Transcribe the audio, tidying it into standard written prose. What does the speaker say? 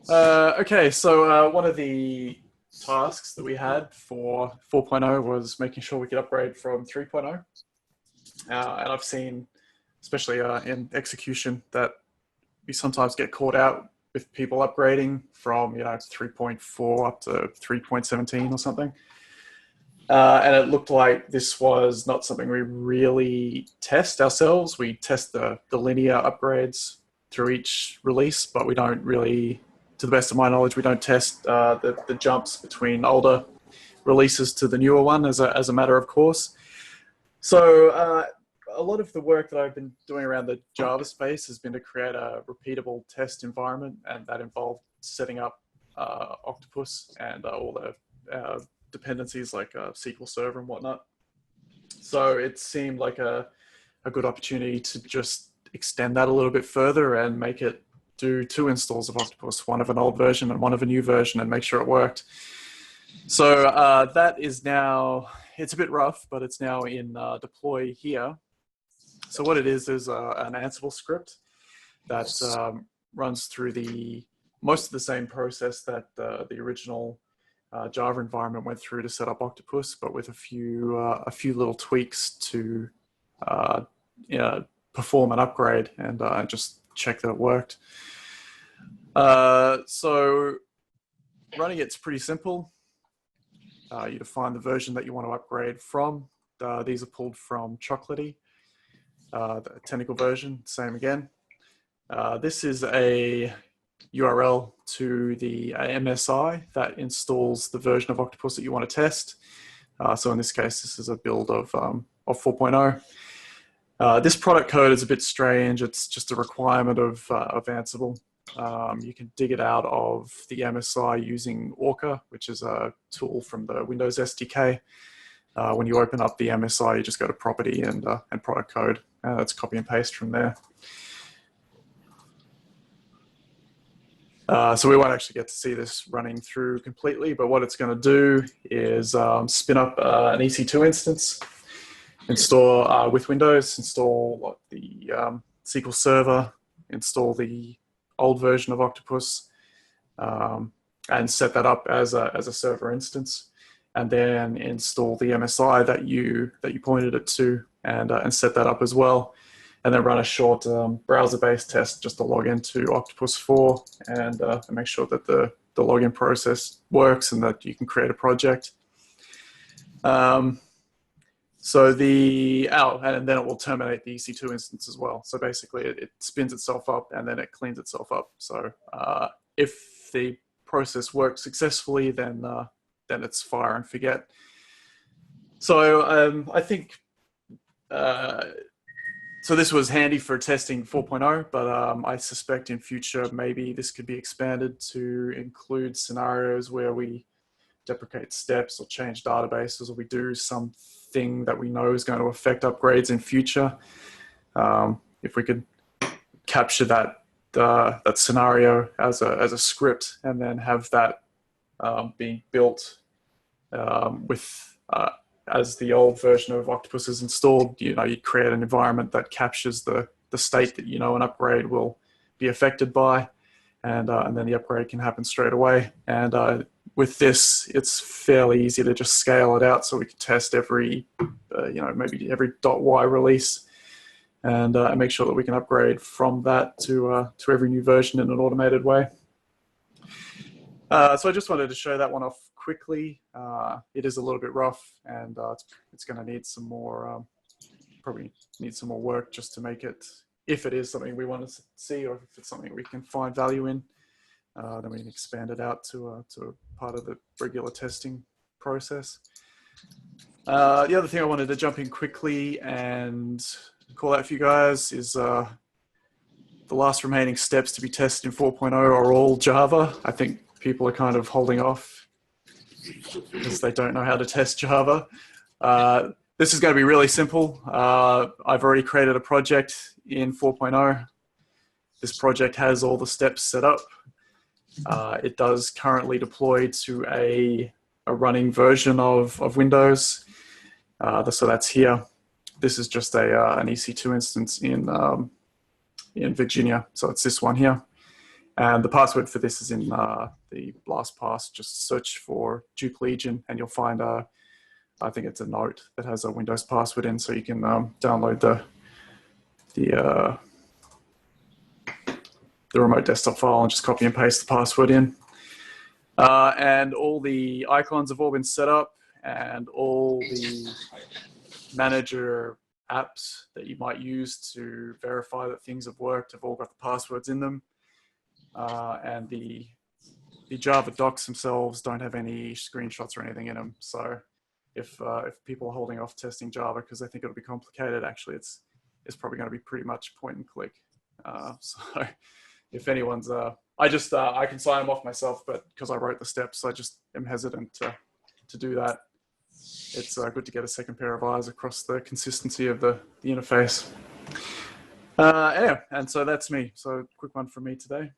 Okay, so one of the tasks that we had for 4.0 was making sure we could upgrade from 3.0. And I've seen, especially in execution, that we sometimes get caught out with people upgrading from 3.4 up to 3.17 or something. And it looked like this was not something we really test ourselves. We test the linear upgrades through each release, but we don't really, to the best of my knowledge, we don't test the jumps between older releases to the newer one as a matter of course. So a lot of the work that I've been doing around the Java space has been to create a repeatable test environment, and that involved setting up Octopus and all the dependencies like SQL Server and whatnot. So it seemed like a good opportunity to just extend that a little bit further and make it do two installs of Octopus, one of an old version and one of a new version, and make sure it worked. So that is now, it's a bit rough, but it's now in deploy here. So what it is an Ansible script that runs through most of the same process that the original Java environment went through to set up Octopus, but with a few little tweaks to perform an upgrade and just check that it worked. So running it's pretty simple. You define the version that you want to upgrade from. These are pulled from Chocolatey, the technical version, same again. This is a URL to the MSI that installs the version of Octopus that you want to test. So in this case, this is a build of 4.0. This product code is a bit strange. It's just a requirement of Ansible. You can dig it out of the MSI using Orca, which is a tool from the Windows SDK. When you open up the MSI, you just go to property and product code. That's copy and paste from there. So we won't actually get to see this running through completely, but what it's going to do is spin up an EC2 instance, install with Windows, install the SQL Server, install the old version of Octopus, and set that up as a server instance, and then install the MSI that you pointed it to, and set that up as well. And then run a short browser-based test just to log into Octopus 4 and make sure that the login process works and that you can create a project. And then it will terminate the EC2 instance as well. So basically it spins itself up and then it cleans itself up. So if the process works successfully, then it's fire and forget. So I think, so this was handy for testing 4.0, but I suspect in future maybe this could be expanded to include scenarios where we deprecate steps or change databases, or we do something that we know is going to affect upgrades in future. If we could capture that scenario as a script and then have that being built with as the old version of Octopus is installed, you'd create an environment that captures the state that an upgrade will be affected by, and then the upgrade can happen straight away. And with this, it's fairly easy to just scale it out, so we can test every, maybe every .y release, and make sure that we can upgrade from that to every new version in an automated way. So I just wanted to show that one off quickly. It is a little bit rough, and it's going to need some more, probably need some more work just to make it, if it is something we want to see, or if it's something we can find value in, then we can expand it out to part of the regular testing process. The other thing I wanted to jump in quickly and call out for you guys is the last remaining steps to be tested in 4.0 are all Java. I think people are kind of holding off because they don't know how to test Java. This is going to be really simple. I've already created a project in 4.0. This project has all the steps set up. It does currently deploy to a running version of Windows. So that's here. This is just an EC2 instance in Virginia. So it's this one here. And the password for this is in the LastPass. Just search for Duke Legion and you'll find, I think it's a note that has a Windows password in, so you can download the remote desktop file and just copy and paste the password in. And all the icons have all been set up, and all the manager apps that you might use to verify that things have worked have all got the passwords in them. And the Java docs themselves don't have any screenshots or anything in them. So if people are holding off testing Java because they think it'll be complicated, actually it's probably going to be pretty much point and click. So if anyone's, I can sign them off myself, but because I wrote the steps, I just am hesitant to do that. It's good to get a second pair of eyes across the consistency of the interface. Anyway, and so that's me. So quick one from me today.